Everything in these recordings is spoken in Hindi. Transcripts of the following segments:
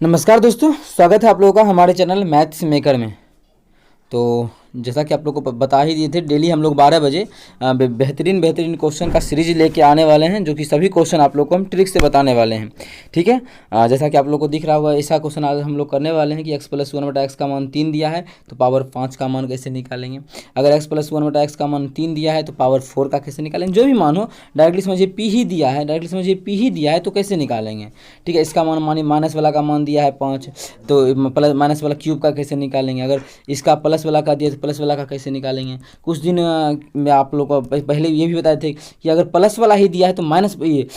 नमस्कार दोस्तों, स्वागत है आप लोगों का हमारे चैनल मैथ्स मेकर में। तो जैसा कि आप लोगों को बता ही दिए थे, डेली हम लोग 12 बजे बेहतरीन क्वेश्चन का सीरीज लेके आने वाले हैं, जो कि सभी क्वेश्चन आप लोग को हम ट्रिक से बताने वाले हैं। ठीक है, जैसा कि आप लोग को दिख रहा होगा, ऐसा क्वेश्चन आज हम लोग करने वाले हैं कि x + 1/x का मान 3 दिया है तो पावर 5 का मान कैसे निकालेंगे। अगर x + 1/x का मान 3 दिया है तो पावर 4 का कैसे निकालेंगे। जो भी मान हो, डायरेक्टली समझिए p ही दिया है तो कैसे निकालेंगे। ठीक है, इसका मान मानिए माइनस वाला का मान दिया है 5, तो प्लस माइनस वाला क्यूब का कैसे निकालेंगे। अगर इसका प्लस वाला का दिया तो प्लस वाला का कैसे निकालेंगे। कुछ दिन में आप लोग को पहले ये भी बताए थे कि अगर प्लस वाला ही दिया है तो माइनस ये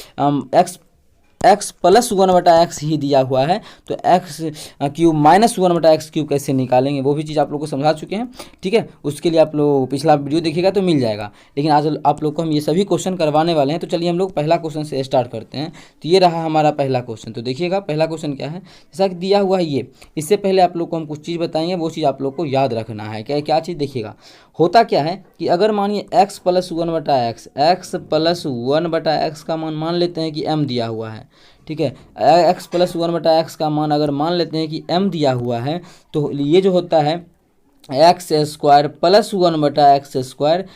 x + 1/x ही दिया हुआ है तो x³ - 1/x³ कैसे निकालेंगे, वो भी चीज़ आप लोग को समझा चुके हैं। ठीक है, उसके लिए आप लोग पिछला वीडियो देखिएगा तो मिल जाएगा। लेकिन आज आप लोग को हम ये सभी क्वेश्चन करवाने वाले हैं। तो चलिए हम लोग पहला क्वेश्चन से स्टार्ट करते हैं। तो ये रहा हमारा पहला क्वेश्चन। तो देखिएगा पहला क्वेश्चन क्या है, जैसा कि दिया हुआ है ये। इससे पहले आप लोग को हम कुछ चीज़ बताएंगे, वो चीज़ आप लोग को याद रखना है। क्या चीज़, देखिएगा होता क्या है कि अगर मानिए x + 1/x का मान लेते हैं कि m दिया हुआ है। ठीक है, x + 1/x का मान अगर मान लेते हैं कि m दिया हुआ है तो ये जो होता है x² + 1/x²,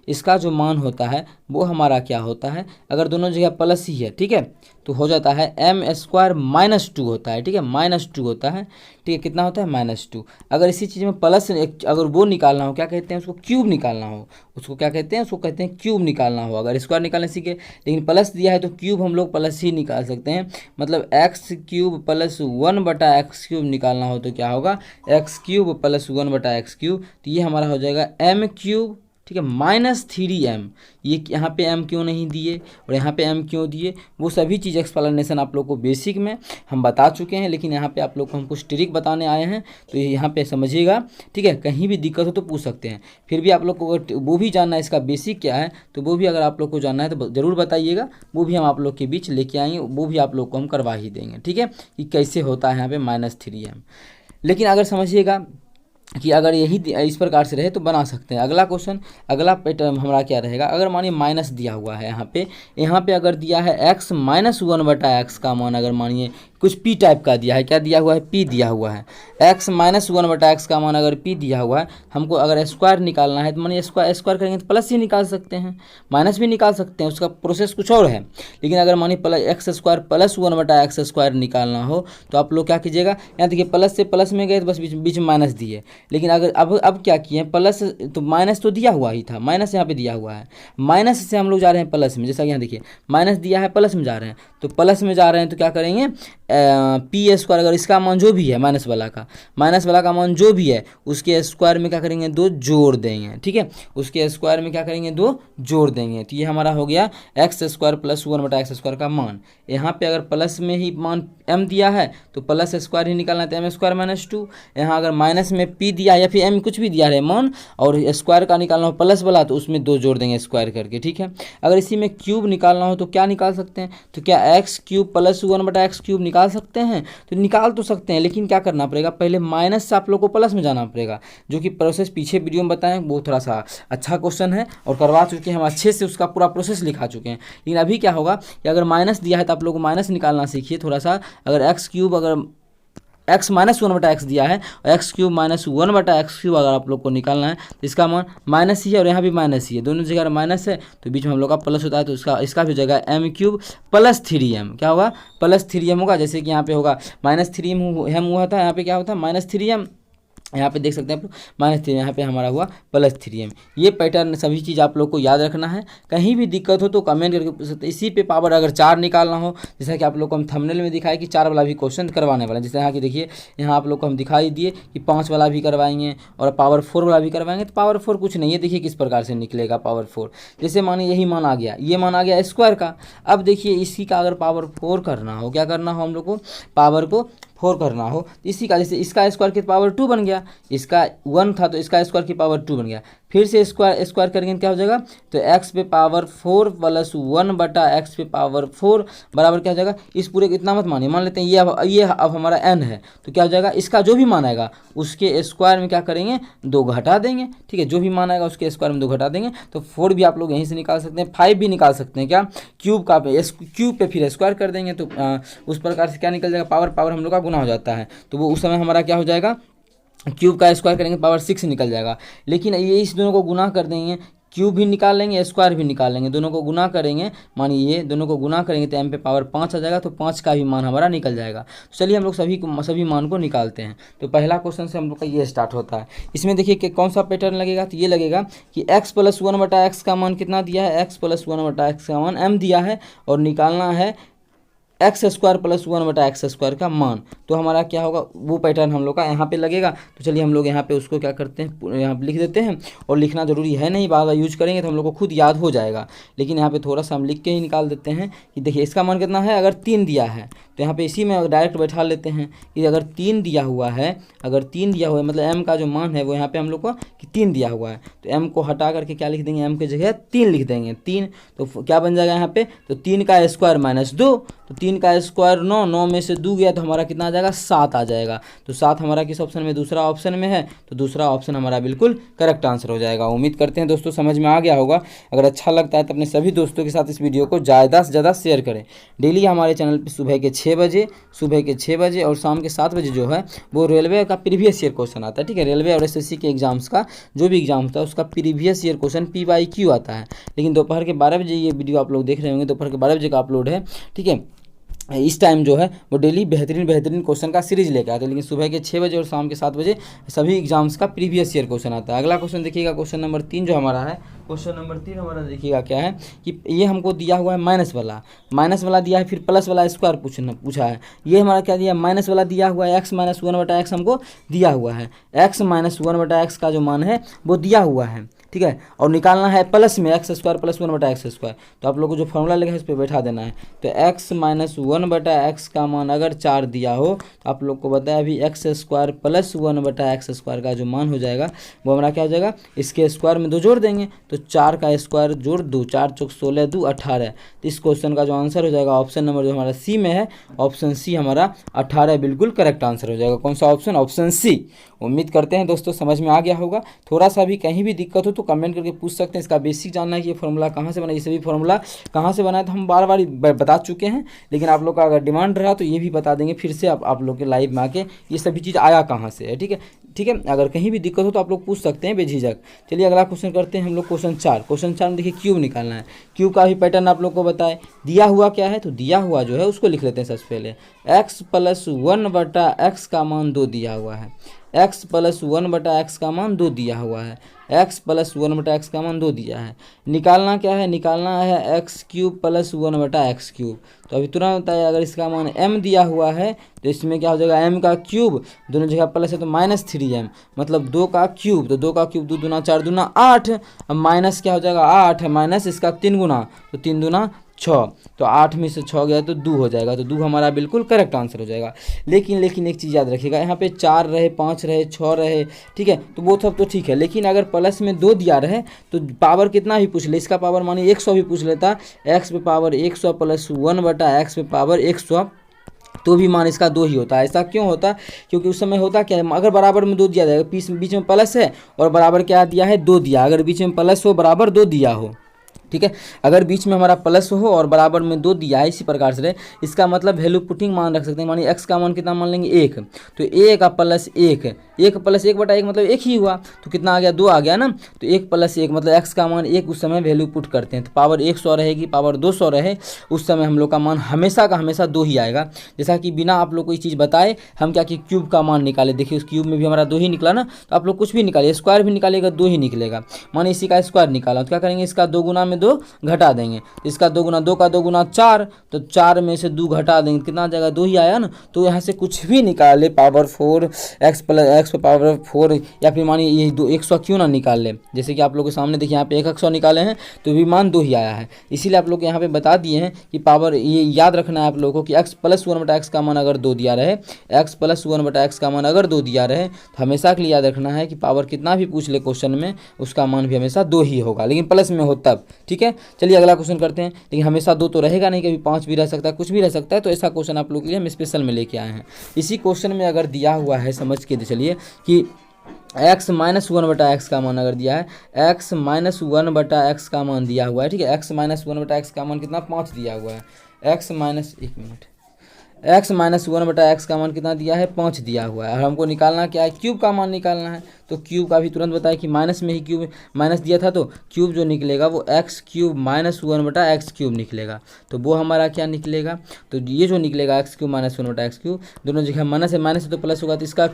इसका जो मान होता है वो हमारा क्या होता है, अगर दोनों जगह प्लस ही है, ठीक है, तो हो जाता है m² - 2 होता है। ठीक है, -2 होता है। ठीक है, कितना होता है, -2। अगर इसी चीज़ में प्लस अगर वो निकालना हो, क्या कहते हैं उसको, क्यूब निकालना हो, उसको क्या कहते हैं, उसको कहते हैं क्यूब निकालना हो। अगर स्क्वायर निकालने सीखे, लेकिन प्लस दिया है तो क्यूब हम लोग प्लस ही निकाल सकते हैं। मतलब x³ + 1/x³ निकालना हो तो क्या होगा, x³ + 1/x³। तो ये हमारा हो जाएगा m³। ठीक है, -3m। ये यहाँ पे m क्यों नहीं दिए और यहाँ पे m क्यों दिए, वो सभी चीज़ एक्सप्लेनेशन आप लोग को बेसिक में हम बता चुके हैं। लेकिन यहाँ पे आप लोग को हम कुछ ट्रिक बताने आए हैं, तो यहाँ पे समझिएगा। ठीक है, कहीं भी दिक्कत हो तो पूछ सकते हैं। फिर भी आप लोग को अगर वो भी जानना है इसका बेसिक क्या है, तो वो भी अगर आप लोग को जानना है तो ज़रूर बताइएगा। वो भी हम आप लोग के बीच लेके आएंगे, वो भी आप लोग को हम करवा ही देंगे। ठीक है, कि कैसे होता है यहाँ पे -3m। लेकिन अगर समझिएगा कि अगर यही इस प्रकार से रहे तो बना सकते हैं। अगला क्वेश्चन, अगला पैटर्न हमारा क्या रहेगा, अगर मानिए माइनस दिया हुआ है यहाँ पे अगर दिया है x - 1/x का मान, अगर मानिए कुछ p टाइप का दिया है, क्या दिया हुआ है, p दिया हुआ है। x - 1/x का मान अगर p दिया हुआ है, हमको अगर स्क्वायर निकालना है तो मानिए स्क्वायर करेंगे तो प्लस ही निकाल सकते हैं, माइनस भी निकाल सकते हैं, उसका प्रोसेस कुछ और है। लेकिन अगर मानिए x² + 1/x² निकालना हो तो आप लोग क्या कीजिएगा, यहाँ देखिए प्लस से प्लस में गए तो बस बीच में माइनस दिए। लेकिन अगर अब क्या किए, प्लस तो माइनस तो दिया हुआ ही था, माइनस यहाँ पे दिया हुआ है, माइनस से हम लोग जा रहे हैं प्लस में। जैसा कि यहाँ देखिए माइनस दिया है, प्लस में जा रहे हैं, तो प्लस में जा रहे हैं तो क्या करेंगे, p², अगर इसका मान जो भी है माइनस वाला का मान जो भी है उसके स्क्वायर में क्या करेंगे, 2 जोड़ देंगे। ठीक है, उसके स्क्वायर में क्या करेंगे, 2 जोड़ देंगे। तो ये हमारा हो गया x² + 1/x² का मान। यहाँ पे अगर प्लस में ही मान m दिया है तो प्लस स्क्वायर ही निकालना है, तो m² - 2। यहाँ अगर माइनस में p दिया या फिर m कुछ भी दिया है मान, और स्क्वायर का निकालना हो प्लस वाला, तो उसमें 2 जोड़ देंगे स्क्वायर करके। ठीक है, अगर इसी में क्यूब निकालना हो तो क्या निकाल सकते हैं, तो क्या x³ + 1/x³ निकाल सकते हैं, तो निकाल तो सकते हैं। लेकिन क्या करना पड़ेगा, पहले माइनस से आप लोग को प्लस में जाना पड़ेगा, जो कि प्रोसेस पीछे वीडियो में बताएं। वो थोड़ा सा अच्छा क्वेश्चन है और करवा चुके हैं हम, अच्छे से उसका पूरा प्रोसेस लिखा चुके हैं। लेकिन अभी क्या होगा कि अगर माइनस दिया है तो आप लोग को माइनस निकालना सीखिए थोड़ा सा। अगर x³ अगर x - 1/x दिया है और x³ - 1/x³ अगर आप लोग को निकालना है तो इसका मान माइनस ही है और यहाँ भी माइनस ही है, दोनों जगह माइनस है तो बीच में हम लोग का प्लस होता है, तो इसका भी जगह m³ + 3m, क्या होगा, +3m होगा। जैसे कि यहाँ पे होगा -3m हुआ था, यहाँ पे क्या होता है -3m, यहाँ पे देख सकते हैं आप लोग -3, यहाँ पे हमारा हुआ +3m। ये पैटर्न सभी चीज़ आप लोग को याद रखना है। कहीं भी दिक्कत हो तो कमेंट करके पूछ सकते हैं। इसी पे पावर अगर 4 निकालना हो, जैसा कि आप लोग को हम थंबनेल में दिखाए कि 4 वाला भी क्वेश्चन करवाने वाला है। जैसे यहाँ की देखिए, यहाँ आप लोग को हम दिखाई दिए कि 5 वाला भी करवाएंगे और पावर 4 वाला भी करवाएंगे। तो पावर 4 कुछ नहीं है, देखिए किस प्रकार से निकलेगा पावर 4। जैसे मानिए यही मान आ गया, ये मान आ गया स्क्वायर का। अब देखिए इसी का अगर पावर 4 करना हो, क्या करना हो हम लोग को, पावर को 4 करना हो, इसी का जैसे इसका स्क्वायर की पावर 2 बन गया, इसका 1 था तो इसका स्क्वायर की पावर 2 बन गया। फिर से स्क्वायर करेंगे क्या हो जाएगा, तो एक्स पे पावर 4 प्लस 1 बटा एक्स पे पावर 4 बराबर क्या हो जाएगा, इस पूरे को इतना मत मानिए, मान लेते हैं ये अब हमारा n है, तो क्या हो जाएगा, इसका जो भी मान आएगा उसके स्क्वायर में क्या करेंगे, 2 घटा देंगे। ठीक है, जो भी मान आएगा उसके स्क्वायर में 2 घटा देंगे, तो 4 भी आप लोग यहीं से निकाल सकते हैं, 5 भी निकाल सकते हैं, क्या क्यूब का क्यूब पे फिर स्क्वायर कर देंगे, तो उस प्रकार से क्या निकल जाएगा, पावर हम लोग का गुना हो जाता है, तो वो उस समय हमारा क्या हो जाएगा, क्यूब का स्क्वायर करेंगे पावर 6 निकल जाएगा। लेकिन ये इस दोनों को गुना कर देंगे, क्यूब भी निकाल लेंगे स्क्वायर भी निकाल लेंगे, दोनों को गुना करेंगे, मानिए ये दोनों को गुना करेंगे तो m पे पावर 5 आ जाएगा, तो 5 का भी मान हमारा निकल जाएगा। तो चलिए हम लोग सभी मान को निकालते हैं। तो पहला क्वेश्चन से हम लोग का ये स्टार्ट होता है। इसमें देखिए कि कौन सा पैटर्न लगेगा, तो ये लगेगा कि x प्लस 1 बटा एक्स का मान कितना दिया है, x प्लस 1 बटा एक्स का मान m दिया है, और निकालना है एक्स स्क्वायर प्लस 1 बटा एक्स स्क्वायर का मान। तो हमारा क्या होगा, वो पैटर्न हम लोग का यहाँ पे लगेगा। तो चलिए हम लोग यहाँ पे उसको क्या करते हैं, यहाँ पे लिख देते हैं, और लिखना जरूरी है नहीं, बार बार यूज करेंगे तो हम लोग को खुद याद हो जाएगा, लेकिन यहाँ पे थोड़ा सा हम लिख के ही निकाल देते हैं कि देखिए इसका मान कितना है, अगर 3 दिया है तो यहाँ पे इसी में डायरेक्ट बैठा लेते हैं कि अगर 3 दिया हुआ है, मतलब m का जो मान है वो यहाँ पे हम लोग को कि 3 दिया हुआ है, तो m को हटा करके क्या लिख देंगे, m की जगह 3 लिख देंगे, 3। तो क्या बन जाएगा यहाँ पे, तो 3 का स्क्वायर माइनस 2, तो 3 का स्क्वायर 9, 9 में से 2 गया तो हमारा कितना आ जाएगा, 7 आ जाएगा। तो 7 हमारा किस ऑप्शन में, दूसरा ऑप्शन में है, तो दूसरा ऑप्शन हमारा बिल्कुल करेक्ट आंसर हो जाएगा। उम्मीद करते हैं दोस्तों समझ में आ गया होगा। अगर अच्छा लगता है तो अपने सभी दोस्तों के साथ इस वीडियो को ज़्यादा से ज़्यादा शेयर करें। डेली हमारे चैनल पर सुबह के 6 बजे और शाम के 7 बजे जो है वो रेलवे का प्रीवियस ईयर क्वेश्चन आता है। ठीक है, रेलवे और एसएससी के एग्जाम्स का जो भी एग्जाम होता है उसका प्रीवियस ईयर क्वेश्चन PYQ आता है। लेकिन दोपहर के 12 बजे ये वीडियो आप लोग देख रहे होंगे, दोपहर के 12 बजे का अपलोड है। ठीक है, इस टाइम जो है वो डेली बेहतरीन क्वेश्चन का सीरीज लेकर आते हैं, लेकिन सुबह के 6 बजे और शाम के 7 बजे सभी एग्जाम्स का प्रीवियस ईयर क्वेश्चन आता है। अगला क्वेश्चन देखिएगा, क्वेश्चन नंबर 3 जो हमारा है, क्वेश्चन नंबर 3 हमारा देखिएगा क्या है कि ये हमको दिया हुआ है माइनस वाला दिया है, फिर प्लस वाला स्क्वायर पूछा है। ये हमारा क्या दिया, माइनस वाला दिया हुआ है, x माइनस 1 बटा एक्स हमको दिया हुआ है, x माइनस 1 बटा एक्स का जो मान है वो दिया हुआ है। ठीक है, और निकालना है प्लस में एक्स स्क्वायर प्लस 1 बटा एक्स स्क्वायर। तो आप लोग को जो फॉर्मूला लगा है उस पर बैठा देना है। तो x माइनस 1 बटा एक्स का मान अगर 4 दिया हो तो आप लोग को बताया अभी एक्स स्क्वायर प्लस 1 बटा एक्स स्क्वायर का जो मान हो जाएगा वो हमारा क्या हो जाएगा, इसके स्क्वायर में 2 जोड़ देंगे, तो 4 का स्क्वायर जोड़ 2, 4 चौक 16, 2 18। तो इस क्वेश्चन का जो आंसर हो जाएगा ऑप्शन नंबर जो हमारा सी में है, ऑप्शन सी हमारा 18 बिल्कुल करेक्ट आंसर हो जाएगा। कौन सा ऑप्शन, ऑप्शन सी। उम्मीद करते हैं दोस्तों समझ में आ गया होगा। थोड़ा सा भी कहीं भी दिक्कत हो तो कमेंट करके पूछ सकते हैं। इसका बेसिक जानना है कि ये फॉर्मूला कहाँ से बना, ये सभी फॉर्मूला कहाँ से बना है तो हम बार बार बता चुके हैं, लेकिन आप लोग का अगर डिमांड रहा तो ये भी बता देंगे फिर से आप लोग के लाइव में आके ये सभी चीज़ आया कहाँ से है। ठीक है, अगर कहीं भी दिक्कत हो तो आप लोग पूछ सकते हैं बेझिझक। चलिए अगला क्वेश्चन करते हैं हम लोग, क्वेश्चन 4 में देखिए क्यूब निकालना है। क्यूब का भी पैटर्न आप लोग को बताए, दिया हुआ क्या है, तो दिया हुआ जो है उसको लिख लेते हैं सबसे पहले। x प्लस 1 बटा एक्स का मान 2 दिया हुआ है, x प्लस 1 बटा एक्स का मान 2 दिया हुआ है, x प्लस 1 बटा एक्स का मान 2 दिया है। निकालना क्या है, निकालना है एक्स क्यूब प्लस 1 बटा एक्स क्यूब। तो अभी तुरंत बताया अगर इसका मान m दिया हुआ है तो इसमें क्या हो जाएगा, m का क्यूब, दोनों जगह प्लस है तो माइनस 3m, मतलब 2 का क्यूब, तो 2 का क्यूब 2 दूना 4 दूना 8, अब माइनस क्या हो जाएगा 8 है, माइनस इसका 3 गुना, तो 3 दूना 6, तो 8 में से 6 गया तो 2 हो जाएगा, तो 2 हमारा बिल्कुल करेक्ट आंसर हो जाएगा। लेकिन एक चीज़ याद रखिएगा, यहाँ पे 4 रहे, 5 रहे, 6 रहे, ठीक है, तो वो सब तो ठीक है, लेकिन अगर प्लस में 2 दिया रहे तो पावर कितना भी पूछ ले, इसका पावर मानिए 100 भी पूछ लेता, x पे पावर 100 प्लस 1 बटा एक्स पे पावर 100, तो भी मान इसका 2 ही होता है। ऐसा क्यों होता, क्योंकि उस समय होता क्या है, अगर बराबर में 2 दिया जाएगा, बीच में प्लस है और बराबर क्या दिया है 2 दिया, अगर बीच में प्लस हो बराबर 2 दिया हो, ठीक है, अगर बीच में हमारा प्लस हो और बराबर में 2 दिया है, इसी प्रकार से इसका मतलब वैल्यू पुटिंग मान रख सकते हैं। मानिए x का मान कितना मान लेंगे 1, तो 1 प्लस 1, 1 प्लस 1 बटा 1 मतलब 1 ही हुआ, तो कितना आ गया 2 आ गया ना, तो 1 प्लस 1 मतलब x का मान 1 उस समय वैल्यू पुट करते हैं, तो पावर 100 रहेगी, पावर 200 रहे, उस समय हम लोग का मान हमेशा का हमेशा 2 ही आएगा। जैसा कि बिना आप लोग को ये चीज़ बताए हम क्या कि क्यूब का मान निकाले, देखिए उस क्यूब में भी हमारा 2 ही निकला ना, तो आप लोग कुछ भी निकालिए, स्क्वायर भी निकालेगा 2 ही निकलेगा। मानिए इसी का स्क्वायर निकाला तो क्या करेंगे, इसका 2 गुना में 2 घटा देंगे, इसका 2 गुना 2 का 2 गुना 4, तो 4 में से 2 घटा देंगे, कितना आ जाएगा 2 ही आया ना। तो यहाँ से कुछ भी निकाले पावर 4 x पावर 4, या फिर मानिए ये 2 100 क्यों ना निकाल ले, जैसे कि आप लोग के सामने देखिए यहाँ पे 100 निकाले हैं तो भी मान 2 ही आया है। इसीलिए आप लोग यहाँ पे बता दिए हैं कि पावर, ये याद रखना है आप लोगों को कि x + 1/x का मान अगर 2 दिया रहे, x + 1/x का मान अगर 2 दिया रहे तो हमेशा के लिए याद रखना है कि पावर कितना भी पूछ ले क्वेश्चन में उसका मान भी हमेशा 2 ही होगा, लेकिन प्लस में हो तब। ठीक है, चलिए अगला क्वेश्चन करते हैं। लेकिन हमेशा 2 तो रहेगा नहीं, कभी 5 भी रह सकता है, कुछ भी रह सकता है। तो ऐसा क्वेश्चन आप लोग के लिए हम स्पेशल में लेके आए हैं। इसी क्वेश्चन में अगर दिया हुआ है, समझ के चलिए कि x - 1/x का मान अगर दिया है, x - 1/x का मान दिया हुआ है, ठीक है, x - 1/x का मान कितना 5 दिया हुआ है, x - 1/x का मान कितना दिया है 5 दिया हुआ है। और हमको निकालना क्या है, क्यूब का मान निकालना है। तो क्यूब का भी तुरंत बताया कि माइनस में ही क्यूब माइनस दिया था, तो क्यूब जो निकलेगा वो x³ - 1/x³ निकलेगा। तो वो हमारा क्या निकलेगा, तो ये जो निकलेगा x³ - 1/x³, दोनों जगह माइनस है, माइनस है तो प्लस होगा, तो इसका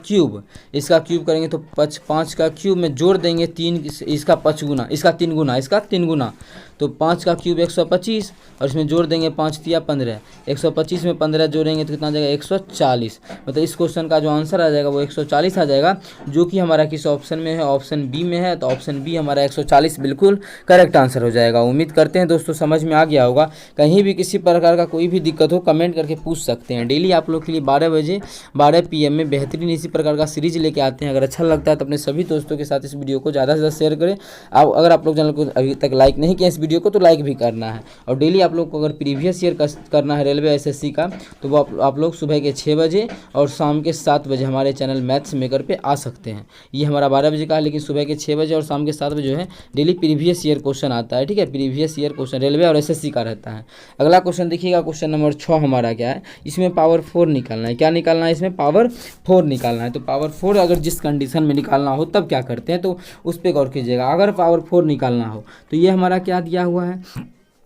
क्यूब करेंगे तो 5 का क्यूब में जोड़ देंगे 3, इसका 5 गुना, इसका 3 गुना, इसका 3 गुना, तो 5 का क्यूब 125, और इसमें जोड़ देंगे 5 × 15, 125 में 15 जोड़ेंगे तो कितना आ जाएगा 140। मतलब इस क्वेश्चन का जो आंसर आ जाएगा वो 140 आ जाएगा, जो कि हमारा किस ऑप्शन में है, ऑप्शन बी में है। तो ऑप्शन बी हमारा 140 बिल्कुल करेक्ट आंसर हो जाएगा। उम्मीद करते हैं दोस्तों समझ में आ गया होगा। कहीं भी किसी प्रकार का कोई भी दिक्कत हो कमेंट करके पूछ सकते हैं। डेली आप लोग के लिए 12 बजे 12 PM में बेहतरीन इसी प्रकार का सीरीज लेके आते हैं। अगर अच्छा लगता है तो अपने सभी दोस्तों के साथ इस वीडियो को ज़्यादा से ज़्यादा शेयर करें। अगर आप लोग चैनल को अभी तक लाइक नहीं किया इस वीडियो को तो लाइक भी करना है। और डेली आप लोग को अगर प्रीवियस ईयर करना है रेलवे SSC का, तो वो आप लोग सुबह के 6 बजे और शाम के 7 बजे हमारे चैनल मैथ्स मेकर पे आ सकते हैं। ये हमारा 12 बजे का है, लेकिन सुबह के 6 बजे और शाम के 7 बजे जो है डेली प्रीवियस ईयर क्वेश्चन आता है। ठीक है, प्रीवियस ईयर क्वेश्चन रेलवे और SSC का रहता है। अगला क्वेश्चन देखिएगा, क्वेश्चन नंबर 6 हमारा क्या है, इसमें पावर 4 निकालना है। क्या निकालना है, इसमें पावर 4 निकालना है। तो पावर 4 अगर जिस कंडीशन में निकालना हो तब क्या करते हैं, तो उस पर गौर कीजिएगा। अगर पावर 4 निकालना हो तो ये हमारा क्या दिया हुआ है,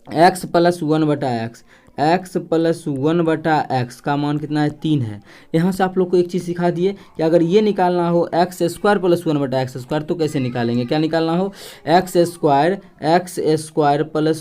x + 1/x, x + 1/x का मान कितना है 3 है। यहाँ से आप लोग को एक चीज़ सिखा दिए कि अगर ये निकालना हो x² + 1/x² तो कैसे निकालेंगे। क्या निकालना हो, x² +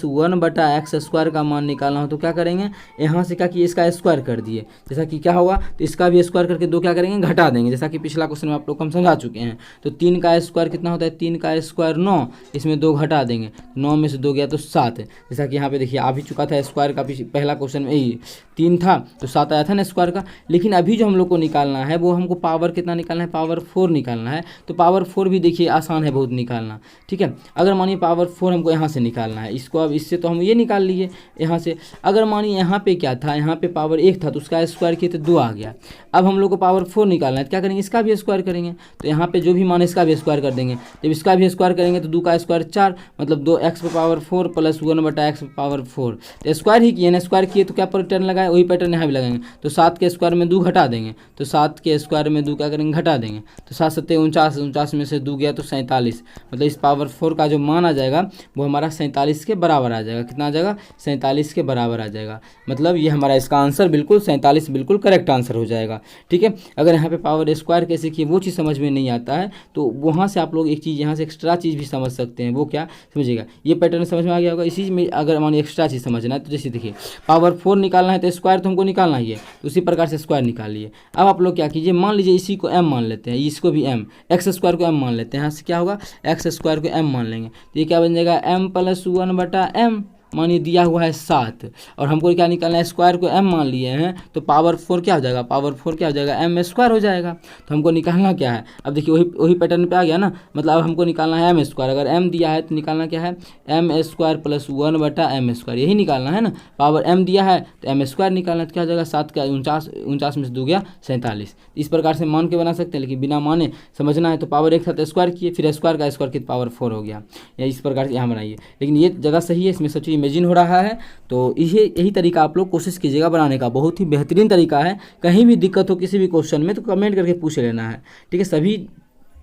1/x² का मान निकालना हो तो क्या करेंगे, यहाँ से क्या किए इसका स्क्वायर कर दिए, जैसा कि क्या होगा, तो इसका भी स्क्वायर करके 2 क्या करेंगे घटा देंगे, जैसा कि पिछला क्वेश्चन में आप लोग को हम समझा चुके हैं। तो 3 का स्क्वायर कितना होता है, 3 का स्क्वायर 9, इसमें 2 घटा देंगे, 9 में से 2 गया तो 7, जैसा कि यहाँ पे देखिए आ भी चुका था स्क्वायर का, पहला क्वेश्चन में 3 था तो 7 आया था ना स्क्वायर का। लेकिन अभी जो हम लोग को निकालना है वो हमको पावर कितना निकालना है, पावर 4 निकालना है। तो पावर 4 भी देखिए आसान है बहुत निकालना। ठीक है, अगर मानिए पावर 4 हमको यहाँ से निकालना है, इसको अब इससे तो हम ये निकाल लिए यहाँ से। अगर मानिए यहाँ पे क्या था, यहाँ पे पावर 1 था तो उसका स्क्वायर किए तो 2 आ गया। अब हम लोग को पावर 4 निकालना है तो क्या करेंगे, इसका भी स्क्वायर करेंगे। तो यहाँ पे जो भी मान इसका भी स्क्वायर कर देंगे। जब इसका भी स्क्वायर करेंगे तो 2 का स्क्वायर 4, मतलब 2x ^ 4 + 1/x ^ 4। तो स्क्वायर ही किए ना, स्क्वायर किए तो क्या पैटर्न लगाए, वही पैटर्न यहाँ भी लगाएंगे। तो 7 के स्क्वायर में 2 घटा देंगे, तो 7 के स्क्वायर में 2 क्या करेंगे घटा देंगे। तो 7 × 7 = 49, 49 में से 2 गया तो 47। मतलब इस पावर 4 का जो मान आ जाएगा वो हमारा 47 के बराबर आ जाएगा। कितना आ जाएगा, 47 के बराबर आ जाएगा। मतलब ये हमारा इसका आंसर बिल्कुल 47 बिल्कुल करेक्ट आंसर हो जाएगा। ठीक है, अगर यहाँ पे पावर स्क्वायर कैसे किए वो चीज़ समझ में नहीं आता है तो वहाँ से आप लोग एक चीज़ यहाँ से एक्स्ट्रा चीज़ भी समझ सकते हैं। वो क्या समझिएगा, ये पैटर्न समझ में आ गया होगा। इसी में अगर मानिए एक्स्ट्रा चीज़ समझना है तो जैसे देखिए पावर 4 निकालना है तो स्क्वायर तो हमको निकालना ही है, तो उसी प्रकार से स्क्वायर निकालिए। अब आप लोग क्या कीजिए, मान लीजिए इसी को m मान लेते हैं, इसको भी m, x² को m मान लेते हैं। यहाँ से क्या होगा, x² को m मान लेंगे तो ये क्या बन जाएगा, m + 1/m। मानिए दिया हुआ है 7 और हमको क्या निकालना है, स्क्वायर को m मान लिए हैं तो पावर 4 क्या हो जाएगा, पावर 4 क्या हो जाएगा, m² हो जाएगा। तो हमको निकालना क्या है, अब देखिए वही पैटर्न पे आ गया ना। मतलब अब हमको निकालना है m², अगर m दिया है तो निकालना क्या है, m² + 1/m², यही निकालना है ना। पावर m दिया है तो m² निकालना, तो क्या हो जाएगा 7 का 49, 49 में से 2 गया 47। इस प्रकार से मान के बना सकते हैं, लेकिन बिना माने समझना है तो पावर 1 था तो स्क्वायर किए, फिर स्क्वायर का स्क्वायर किया पावर 4 हो गया, या इस प्रकार से यहाँ बनाइए। लेकिन ये जगह सही है, इसमें सब चीज़ इमेजिन हो रहा है। तो यही तरीका आप लोग कोशिश कीजिएगा बनाने का, बहुत ही बेहतरीन तरीका है। कहीं भी दिक्कत हो किसी भी क्वेश्चन में तो कमेंट करके पूछ लेना है। ठीक है, सभी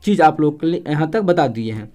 चीज़ आप लोग के लिए यहाँ तक बता दिए हैं।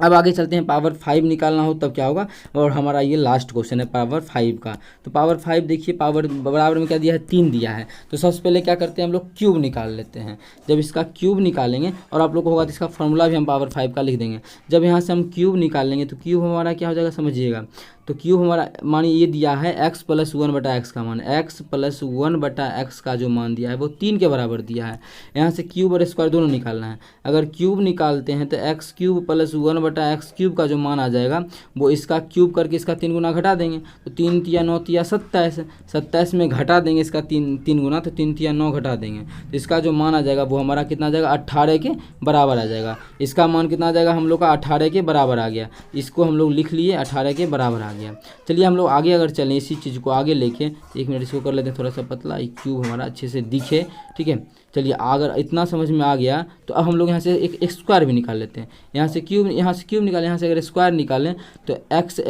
अब आगे चलते हैं, पावर 5 निकालना हो तब क्या होगा, और हमारा ये लास्ट क्वेश्चन है पावर 5 का। तो पावर 5 देखिए, पावर बराबर में क्या दिया है, 3 दिया है। तो सबसे पहले क्या करते हैं हम लोग, क्यूब निकाल लेते हैं। जब इसका क्यूब निकालेंगे, और आप लोग को होगा तो इसका फॉर्मूला भी हम पावर 5 का लिख देंगे। जब यहाँ से हम क्यूब निकालेंगे तो क्यूब हमारा क्या हो जाएगा, समझिएगा। तो क्यूब हमारा मानिए ये दिया है x + 1/x का मान, x + 1/x का जो मान दिया है वो 3 के बराबर दिया है। यहाँ से क्यूब और स्क्वायर दोनों निकालना है। अगर क्यूब निकालते हैं तो x³ + 1/x³ का जो मान आ जाएगा वो इसका क्यूब करके इसका 3 गुना घटा देंगे। तो 3 × 9 = 27, 27 में घटा देंगे इसका 3 गुना, तो 3 × 9 घटा देंगे। तो इसका जो मान आ जाएगा वो हमारा कितना आ जाएगा, 18 के बराबर आ जाएगा। इसका मान कितना आ जाएगा हम लोग का, 18 के बराबर आ गया। इसको हम लोग लिख लिए, 18 के बराबर आ गया। चलिए हम लोग आगे अगर चलें, इसी चीज़ को आगे लेके, 1 मिनट इसको कर लेते हैं थोड़ा सा पतला, क्यूब हमारा अच्छे से दिखे, ठीक है। चलिए अगर इतना समझ में आ गया तो अब हम लोग यहाँ से एक स्क्वायर भी निकाल लेते हैं। यहाँ से क्यूब निकालें, यहाँ से अगर स्क्वायर निकालें तो x²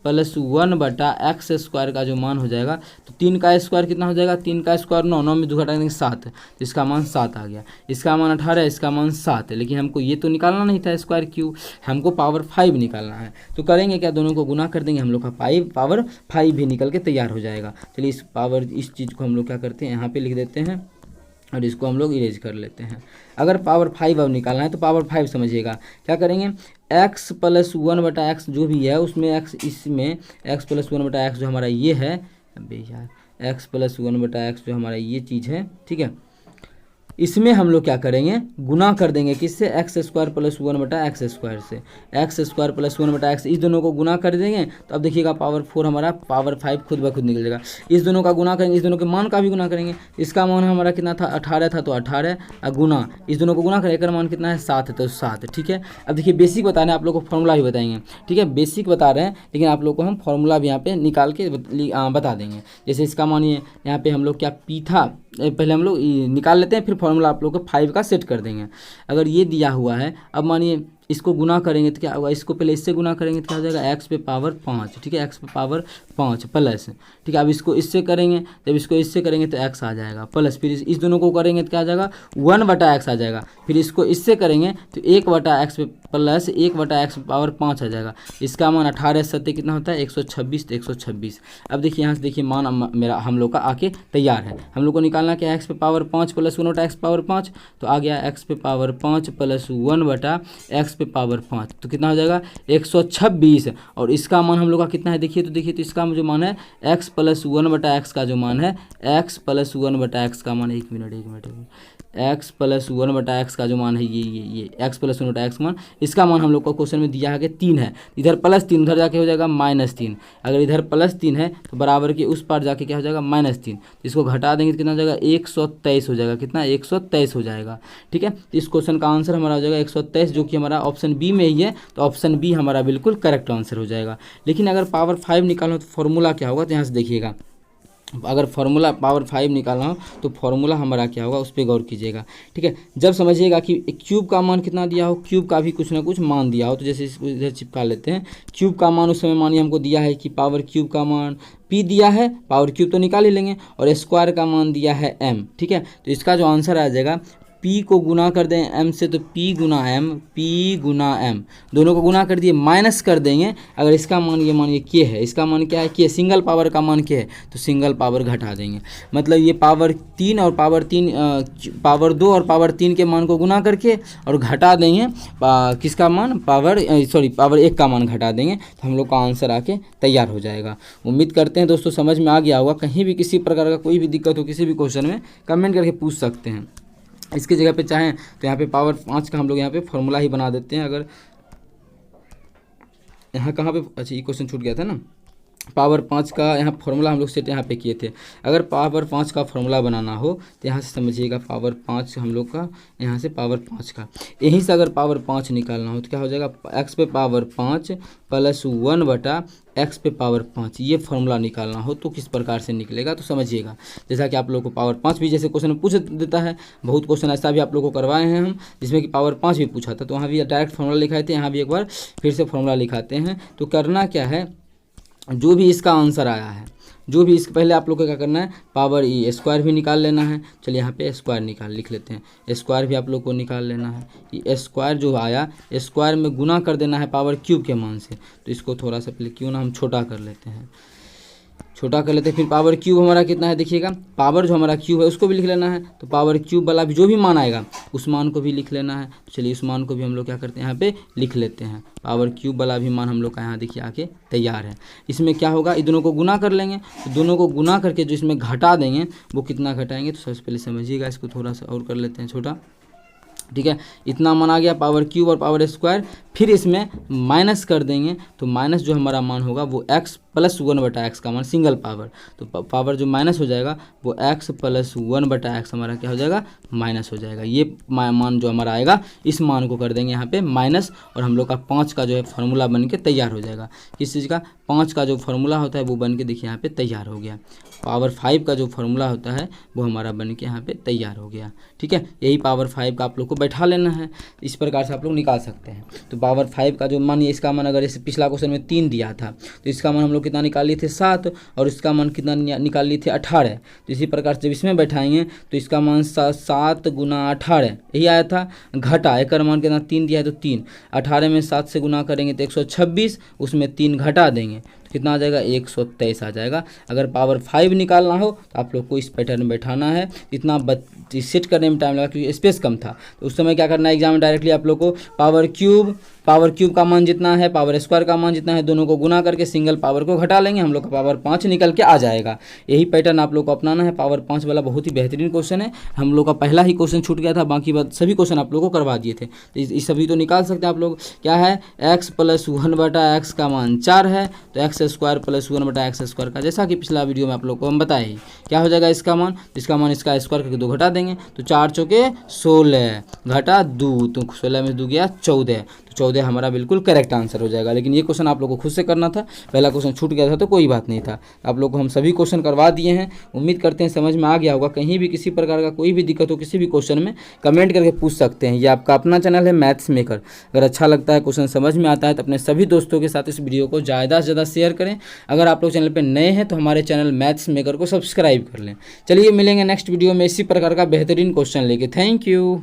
+ 1/x² का जो मान हो जाएगा, तो 3 का स्क्वायर कितना हो जाएगा, 3 का स्क्वायर 9, 9 में 2 घटा देंगे 7, तो इसका मान 7 आ गया। इसका मान 18, इसका मान 7 है। लेकिन हमको ये तो निकालना नहीं था स्क्वायर क्यूब, हमको पावर 5 निकालना है। तो करेंगे क्या, दोनों को गुना कर देंगे, हम लोग का पावर 5 भी निकल के तैयार हो जाएगा। चलिए इस चीज़ को हम लोग क्या करते हैं, यहाँ पे लिख देते हैं और इसको हम लोग इरेज कर लेते हैं। अगर पावर 5 अब निकालना है तो पावर 5 समझिएगा क्या करेंगे, x + 1/x जो भी है उसमें इसमें x + 1/x जो हमारा ये है, अबे यार, x + 1/x जो हमारा ये चीज़ है, ठीक है, इसमें हम लोग क्या करेंगे, गुना कर देंगे किससे, x² + 1/x² से। x² + 1/x, इस दोनों को गुना कर देंगे तो अब देखिएगा पावर 4 हमारा पावर 5 खुद ब खुद निकल जाएगा। इस दोनों का गुना करेंगे, इस दोनों के मान का भी गुना करेंगे। इसका मान हमारा कितना था, 18 था, तो 18 गुना इस दोनों को गुना करें, एक मान कितना है, 7 है, तो 7, ठीक है। अब देखिए बेसिक बता रहे हैं, आप लोग को फॉर्मूला भी बताएंगे, ठीक है। बेसिक बता रहे हैं लेकिन आप लोग को हम फॉर्मूला भी यहाँ पे निकाल के बता देंगे। जैसे इसका मानिए यहाँ पे हम लोग क्या पी था, पहले हम लोग निकाल लेते हैं, फिर फॉर्मूला आप लोग को 5 का सेट कर देंगे। अगर ये दिया हुआ है, अब मानिए इसको गुना करेंगे तो क्या होगा, इसको पहले इससे गुना करेंगे तो क्या हो जाएगा, x पे पावर 5, ठीक है, x पे पावर 5 प्लस, ठीक है। अब इसको इससे करेंगे, जब इसको इससे करेंगे तो x आ जाएगा प्लस, फिर इस दोनों को करेंगे तो क्या आ जाएगा, 1/x आ जाएगा। फिर इसको इससे करेंगे तो 1/x पे प्लस 1/x पावर 5 आ जाएगा। इसका मान 18 7 कितना होता है, 126, तो 126। अब देखिए यहाँ से देखिए मान मेरा हम लोग का आके तैयार है। हम लोग को निकालना क्या है, x पे पावर 5 प्लस 1/x पावर 5, तो आ गया x पे पावर 5 प्लस 1/x पे पावर 5, तो कितना हो जाएगा, 126। और इसका मान हम लोग का कितना है, देखिए तो इसका जो मान है x + 1/x का जो मान है, x + 1/x का मान, एक मिनट, x + 1/x का जो मान है ये x + 1/x मान, इसका मान हम लोग को क्वेश्चन में दिया है कि 3 है। इधर +3, उधर जाके हो जाएगा -3। अगर इधर +3 है तो बराबर के उस पार जाके क्या हो जाएगा, -3। इसको घटा देंगे तो कितना हो जाएगा, 123 हो जाएगा। कितना, 123 हो जाएगा, ठीक है। इस क्वेश्चन का आंसर हमारा हो जाएगा 123, जो कि हमारा ऑप्शन बी में ही है, तो ऑप्शन बी हमारा बिल्कुल करेक्ट आंसर हो जाएगा। लेकिन अगर पावर 5 निकालना हो तो फॉर्मूला क्या होगा, तो यहाँ से देखिएगा, अगर फार्मूला पावर 5 निकालना हो तो फार्मूला हमारा क्या होगा, उस पर गौर कीजिएगा, ठीक है। जब समझिएगा कि क्यूब का मान कितना दिया हो, क्यूब का भी कुछ ना कुछ मान दिया हो, तो जैसे इसको इधर चिपका लेते हैं। क्यूब का मान उस समय मानिए हमको दिया है कि पावर क्यूब का मान p दिया है, पावर क्यूब तो निकाल ही लेंगे, और स्क्वायर का मान दिया है m, ठीक है। तो इसका जो आंसर आ जाएगा, p को गुना कर दें m से तो p गुना m, दोनों को गुना कर दिए, माइनस कर देंगे। अगर इसका मान ये मानिए k है, इसका मान क्या है, k, सिंगल पावर का मान k है, तो सिंगल पावर घटा देंगे। मतलब ये पावर 3 और पावर 2 और पावर 3 के मान को गुना करके और घटा देंगे किसका मान, पावर 1 का मान घटा देंगे, तो हम लोग का आंसर आके तैयार हो जाएगा। उम्मीद करते हैं दोस्तों समझ में आ गया होगा। कहीं भी किसी प्रकार का कोई भी दिक्कत हो किसी भी क्वेश्चन में, कमेंट करके पूछ सकते हैं। इसकी जगह पे चाहें तो यहाँ पे पावर 5 का हम लोग यहाँ पे फॉर्मूला ही बना देते हैं। अगर यहाँ कहाँ पे, अच्छा ये क्वेश्चन छूट गया था ना, पावर 5 का यहाँ फॉर्मूला हम लोग सेट यहाँ पे किए थे। अगर पावर 5 का फॉर्मूला बनाना हो तो यहाँ से समझिएगा, पावर 5 हम लोग का, यहाँ से पावर 5 का, यहीं से अगर पावर 5 निकालना हो तो क्या हो जाएगा, x पे पावर 5 प्लस 1/x पे पावर 5, ये फॉर्मूला निकालना हो तो किस प्रकार से निकलेगा, तो समझिएगा। जैसा कि आप लोग को पावर 5 भी जैसे क्वेश्चन पूछ देता है, बहुत क्वेश्चन ऐसा भी आप लोग को करवाए हैं हम, जिसमें कि पावर 5 भी पूछा था, तो वहाँ भी डायरेक्ट फॉर्मूला लिखाए थे, यहाँ भी एक बार फिर से फॉर्मूला लिखाते हैं। तो करना क्या है, जो भी इसका आंसर आया है, जो भी इसके पहले आप लोग को क्या करना है, पावर स्क्वायर भी निकाल लेना है। चलिए यहाँ पे स्क्वायर लिख लेते हैं, स्क्वायर भी आप लोग को निकाल लेना है। ये स्क्वायर जो आया, स्क्वायर में गुना कर देना है पावर क्यूब के मान से। तो इसको थोड़ा सा पहले क्यों ना हम छोटा कर लेते हैं, फिर पावर क्यूब हमारा कितना है देखिएगा, पावर जो हमारा क्यूब है उसको भी लिख लेना है। तो पावर क्यूब वाला भी जो भी मान आएगा उस मान को भी लिख लेना है। तो चलिए उस मान को भी हम लोग क्या करते हैं, यहाँ पे लिख लेते हैं। पावर क्यूब वाला भी मान हम लोग का यहाँ देखिए आके तैयार है। इसमें क्या होगा, इन दोनों को गुना कर लेंगे। तो दोनों को गुना करके जो इसमें घटा देंगे वो कितना घटाएंगे, तो सबसे पहले समझिएगा, इसको थोड़ा सा और कर लेते हैं छोटा, ठीक है। इतना मान आ गया पावर क्यूब और पावर स्क्वायर। फिर इसमें माइनस कर देंगे, तो माइनस जो हमारा मान होगा वो x प्लस 1/x का मान, सिंगल पावर। तो पावर जो माइनस हो जाएगा वो x प्लस 1/x हमारा क्या हो जाएगा, माइनस हो जाएगा। ये मान जो हमारा आएगा इस मान को कर देंगे यहाँ पे माइनस, और हम लोग का 5 का जो है फार्मूला बन के तैयार हो जाएगा। किस चीज़ का, 5 का जो फार्मूला होता है वो बन के देखिए यहाँ पे तैयार हो गया। पावर 5 का जो फार्मूला होता है वो हमारा बन के यहाँ पे तैयार हो गया, ठीक है। यही पावर 5 का आप लोग को बैठा लेना है, इस प्रकार से आप लोग निकाल सकते हैं। तो पावर 5 का जो मान, इसका मान अगर इस पिछला क्वेश्चन में 3 दिया था तो इसका मान हम लोग कितना निकाल लिए थे 7, और इसका मान कितना निकाल लिए थे 18। तो इसी प्रकार से जब इसमें बैठाएंगे तो इसका मान 7 गुना 18 यही आया था। घटा एक मान कितना 3 दिया है, तो 3, 18 में 7 से गुना करेंगे तो 126, उसमें 3 घटा देंगे कितना आ जाएगा, 123 आ जाएगा। अगर पावर 5 निकालना हो तो आप लोग को इस पैटर्न में बैठाना है। इतना सेट करने में टाइम लगा क्योंकि स्पेस कम था। तो उस समय क्या करना है, एग्जाम में डायरेक्टली आप लोग को पावर क्यूब का मान जितना है, पावर स्क्वायर का मान जितना है, दोनों को गुना करके सिंगल पावर को घटा लेंगे, हम लोग का पावर 5 निकल के आ जाएगा। यही पैटर्न आप लोग को अपनाना है। पावर 5 वाला बहुत ही बेहतरीन क्वेश्चन है। हम लोग का पहला ही क्वेश्चन छूट गया था, बाकी सभी क्वेश्चन आप लोग को करवा दिए थे। तो इस सभी तो निकाल सकते हैं आप लोग। क्या है, x प्लस 1/x का मान 4 है, तो x square plus 1/x square का, जैसा कि पिछला वीडियो में आप लोग को हम बताए, क्या हो जाएगा इसका मान, इसका स्क्वायर करके 2 घटा देंगे। तो 4 चौके 16 घटा 2, तो 16 में 2 गया 14, तो 14 हमारा बिल्कुल करेक्ट आंसर हो जाएगा। लेकिन ये क्वेश्चन आप लोग को खुद से करना था, पहला क्वेश्चन छूट गया था तो कोई बात नहीं था। आप लोग को हम सभी क्वेश्चन करवा दिए हैं। उम्मीद करते हैं समझ में आ गया होगा। कहीं भी किसी प्रकार का कोई भी दिक्कत हो किसी भी क्वेश्चन में कमेंट करके पूछ सकते हैं। ये आपका अपना चैनल है मैथ्स मेकर। अगर अच्छा लगता है, क्वेश्चन समझ में आता है तो अपने सभी दोस्तों के साथ इस वीडियो को ज़्यादा से ज़्यादा शेयर करें। अगर आप लोग चैनल पर नए हैं तो हमारे चैनल मैथ्स मेकर को सब्सक्राइब कर लें। चलिए मिलेंगे नेक्स्ट वीडियो में इसी प्रकार का बेहतरीन क्वेश्चन लेके। Thank you.